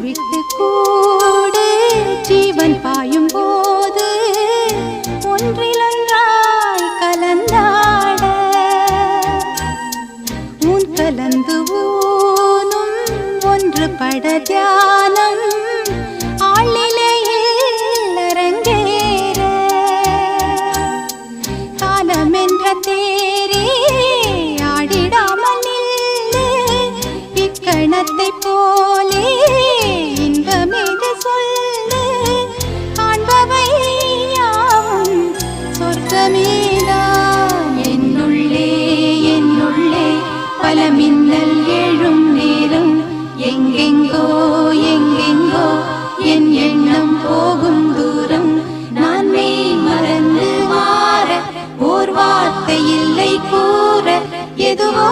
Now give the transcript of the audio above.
விட்டு கூடு ஜீவன் பாயும் போது ஒன்றிலொன்றாய் கலந்தாட உன் கலந்து ஊனும் ஒன்று பட தியானம் ஆளிலையில் அரங்கேற காலம் என்ற தேரே ஆடிடாமல் இக்கணத்தை போலே இன்பமேது சொல்லு காண்பவை யாவும் சொர்க்கமேதான் என்னுள்ளே என்னுள்ளே பல மின்னல் எழும் நேரம் எங்கெங்கோ எங்கெங்கோ என் எண்ணம் போகும் தூரம் நான் மெய் மறந்து மாற ஓர் வார்த்தை இல்லை கூற எதுவோ